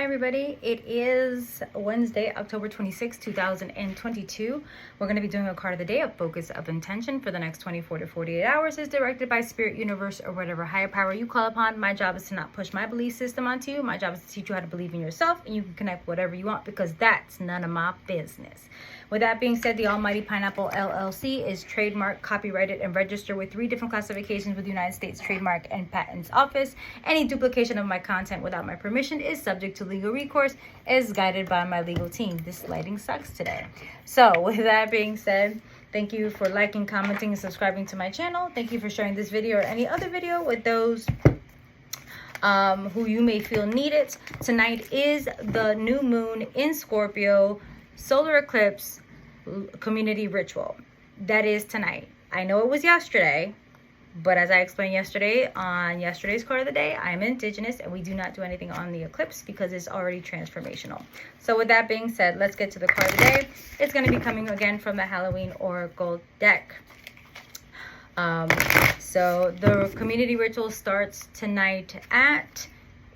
Hi everybody, it is Wednesday, October 26, 2022. We're going to be doing a card of the day. A focus of intention for the next 24 to 48 hours is directed by spirit, universe, or whatever higher power you call upon. My job is to not push my belief system onto you. My job is to teach you how to believe in yourself, and you can connect whatever you want because that's none of my business. With that being said, the Almighty Pineapple LLC is trademarked, copyrighted, and registered with 3 different classifications with the United States Trademark and Patents Office. Any duplication of my content without my permission is subject to legal recourse, as guided by my legal team. This lighting sucks today. So with that being said, thank you for liking, commenting, and subscribing to my channel. Thank you for sharing this video or any other video with those who you may feel need it. Tonight is the new moon in Scorpio solar eclipse community ritual. That is tonight. I know it was yesterday, but as I explained yesterday on yesterday's card of the day, I am indigenous and we do not do anything on the eclipse because it's already transformational. So with that being said, let's get to the card of the day. It's going to be coming again from the Halloween Oracle deck. So the community ritual starts tonight at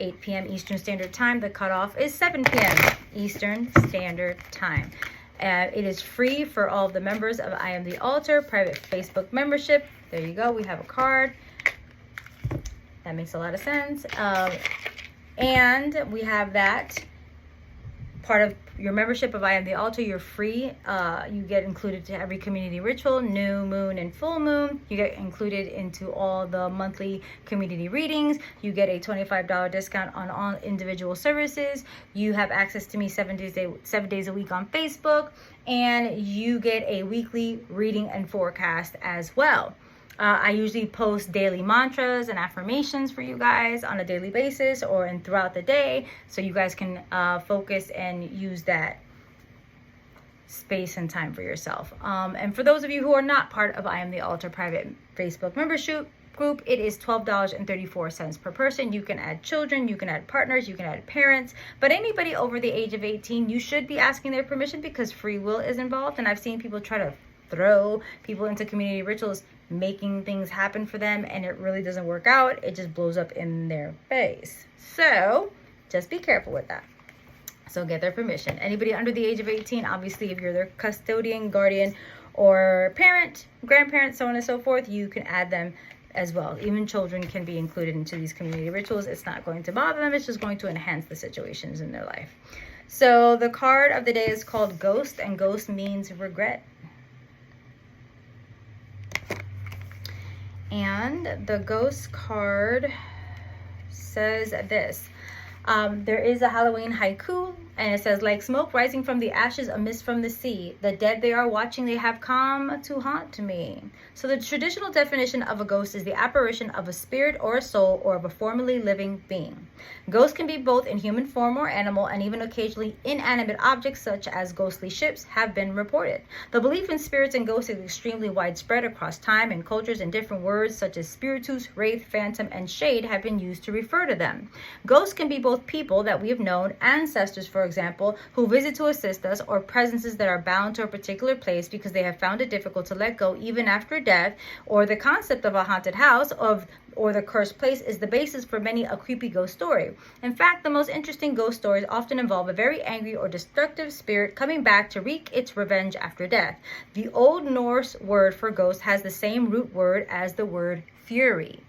8 p.m. Eastern Standard Time. The cutoff is 7 p.m. Eastern Standard Time. It is free for all of the members of I Am the Altar private Facebook membership. There you go. We have a card. That makes a lot of sense. And we have that part of your membership of I Am the Altar. You're free. You get included to every community ritual, new moon and full moon. You get included into all the monthly community readings. You get a $25 discount on all individual services. You have access to me 7 days a week on Facebook, and you get a weekly reading and forecast as well. I usually post daily mantras and affirmations for you guys on a daily basis or throughout the day, so you guys can focus and use that space and time for yourself. And for those of you who are not part of I Am the Altar private Facebook membership group, it is $12.34 per person. You can add children, you can add partners, you can add parents, but anybody over the age of 18, you should be asking their permission because free will is involved. And I've seen people try to throw people into community rituals, making things happen for them, and it really doesn't work out. It just blows up in their face. So just be careful with that. So get their permission. Anybody under the age of 18, obviously if you're their custodian, guardian, or parent, grandparent, so on and so forth, you can add them as well. Even children can be included into these community rituals. It's not going to bother them. It's just going to enhance the situations in their life. So the card of the day is called Ghost, and ghost means regret. And the ghost card says this. There is a Halloween haiku, and it says, like smoke rising from the ashes, a mist from the sea, the dead they are watching, they have come to haunt me. So the traditional definition of a ghost is the apparition of a spirit or a soul or of a formerly living being. Ghosts can be both in human form or animal, and even occasionally inanimate objects such as ghostly ships have been reported. The belief in spirits and ghosts is extremely widespread across time and cultures, and different words such as spiritus, wraith, phantom, and shade have been used to refer to them. Ghosts can be both people that we have known, ancestors for example, who visit to assist us, or presences that are bound to a particular place because they have found it difficult to let go even after death, or the concept of a haunted house or the cursed place is the basis for many a creepy ghost story. In fact, the most interesting ghost stories often involve a very angry or destructive spirit coming back to wreak its revenge after death. The Old Norse word for ghost has the same root word as the word fury.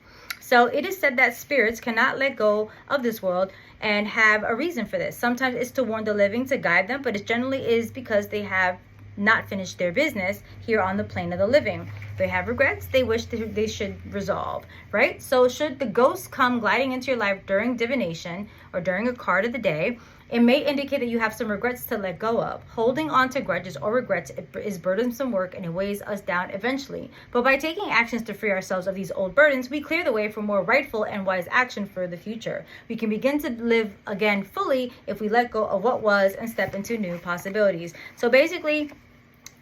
So it is said that spirits cannot let go of this world and have a reason for this. Sometimes it's to warn the living, to guide them, but it generally is because they have not finished their business here on the plane of the living. They have regrets they wish they should resolve, right? So should the ghost come gliding into your life during divination or during a card of the day, it may indicate that you have some regrets to let go of. Holding on to grudges or regrets is burdensome work, and it weighs us down eventually. But by taking actions to free ourselves of these old burdens, we clear the way for more rightful and wise action for the future. We can begin to live again fully if we let go of what was and step into new possibilities. So basically,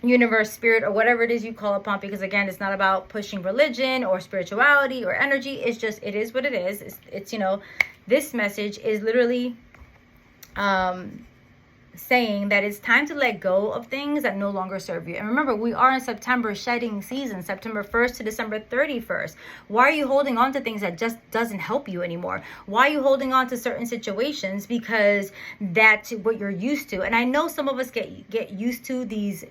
universe, spirit, or whatever it is you call upon, because again, it's not about pushing religion or spirituality or energy. It's just, it is what it is. It's you know, this message is literally, saying that it's time to let go of things that no longer serve you. And remember, we are in September shedding season, September 1st to December 31st. Why are you holding on to things that just doesn't help you anymore? Why are you holding on to certain situations? Because that's what you're used to. And I know some of us get used to these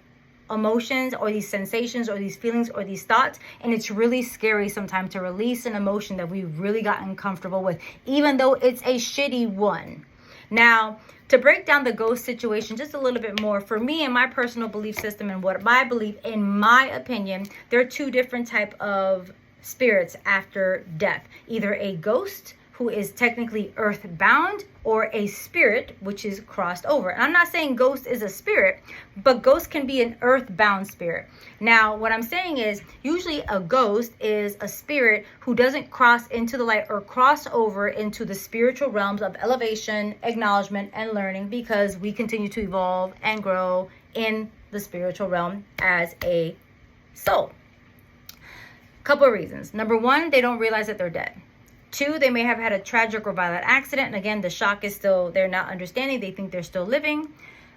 emotions or these sensations or these feelings or these thoughts, and it's really scary sometimes to release an emotion that we've really gotten comfortable with, even though it's a shitty one. Now, to break down the ghost situation just a little bit more, for me and my personal belief system and what I believe, in my opinion, there are two different type of spirits after death. Either a ghost, who is technically earthbound, or a spirit, which is crossed over. And I'm not saying ghost is a spirit, but ghost can be an earthbound spirit. Now, what I'm saying is, usually a ghost is a spirit who doesn't cross into the light or cross over into the spiritual realms of elevation, acknowledgement, and learning, because we continue to evolve and grow in the spiritual realm as a soul. Couple of reasons. Number one, they don't realize that they're dead. Two, they may have had a tragic or violent accident, and again, the shock is still, they're not understanding, they think they're still living.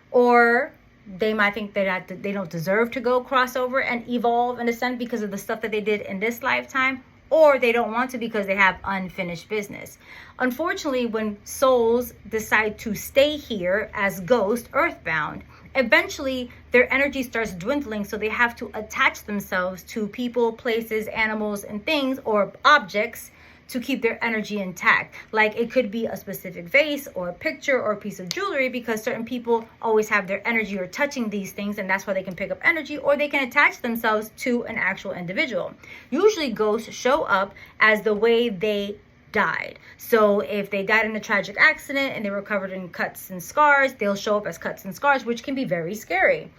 Or they might think that they don't deserve to go cross over and evolve in a sense because of the stuff that they did in this lifetime, or they don't want to because they have unfinished business. Unfortunately, when souls decide to stay here as ghosts, earthbound, eventually their energy starts dwindling, so they have to attach themselves to people, places, animals, and things, or objects, to keep their energy intact. Like, it could be a specific vase or a picture or a piece of jewelry, because certain people always have their energy or touching these things, and that's why they can pick up energy, or they can attach themselves to an actual individual. Usually ghosts show up as the way they died. So if they died in a tragic accident and they were covered in cuts and scars, they'll show up as cuts and scars, which can be very scary.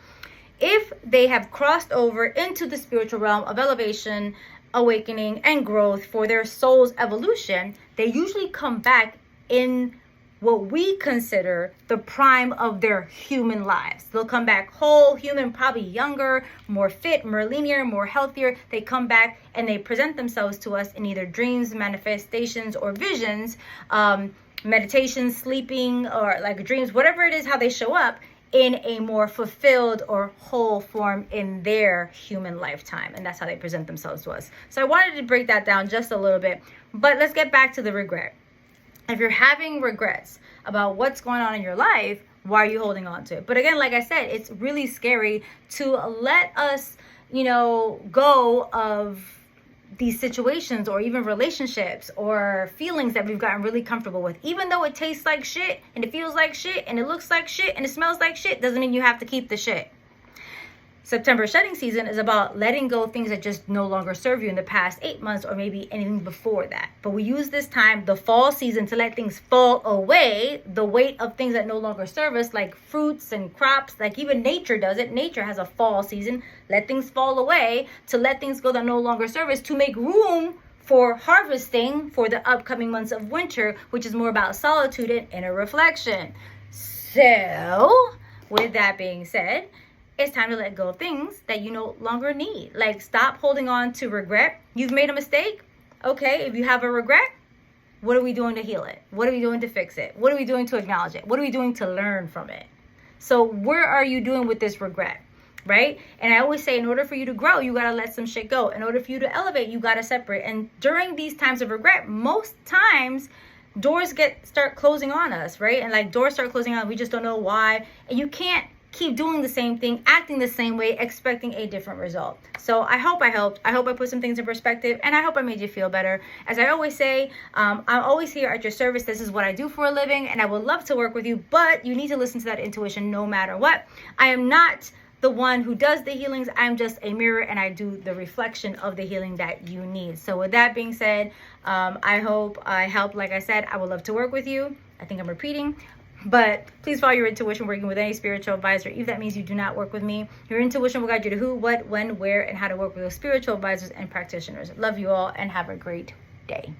If they have crossed over into the spiritual realm of elevation, awakening, and growth for their soul's evolution, they usually come back in what we consider the prime of their human lives. They'll come back whole human, probably younger, more fit, more linear, more healthier. They come back and they present themselves to us in either dreams, manifestations, or visions, meditation, sleeping, or like dreams, whatever it is, how they show up in a more fulfilled or whole form in their human lifetime. And that's how they present themselves to us. So I wanted to break that down just a little bit, but let's get back to the regret. If you're having regrets about what's going on in your life, why are you holding on to it? But again, like I said, it's really scary to let us, go of these situations, or even relationships or feelings that we've gotten really comfortable with. Even though it tastes like shit and it feels like shit and it looks like shit and it smells like shit, doesn't mean you have to keep the shit. September shedding season is about letting go of things that just no longer serve you in the past 8 months, or maybe anything before that. But we use this time, the fall season, to let things fall away, the weight of things that no longer serve us, like fruits and crops. Like even nature does it. Nature has a fall season. Let things fall away, to let things go that no longer serve us, to make room for harvesting for the upcoming months of winter, which is more about solitude and inner reflection. So, with that being said, it's time to let go of things that you no longer need. Like, stop holding on to regret. You've made a mistake. Okay, if you have a regret, what are we doing to heal it? What are we doing to fix it? What are we doing to acknowledge it? What are we doing to learn from it? So where are you doing with this regret, right? And I always say, in order for you to grow, you got to let some shit go. In order for you to elevate, you got to separate. And during these times of regret, most times doors start closing on us, right? And like doors start closing on, we just don't know why. And you can't keep doing the same thing, acting the same way, expecting a different result. So I hope I helped. I hope I put some things in perspective, and I hope I made you feel better. As I always say, I'm always here at your service. This is what I do for a living, and I would love to work with you, but you need to listen to that intuition no matter what. I am not the one who does the healings. I'm just a mirror, and I do the reflection of the healing that you need. So with that being said, I hope I helped. Like I said, I would love to work with you. I think I'm repeating. But please follow your intuition working with any spiritual advisor. If that means you do not work with me, your intuition will guide you to who, what, when, where, and how to work with those spiritual advisors and practitioners. Love you all, and have a great day.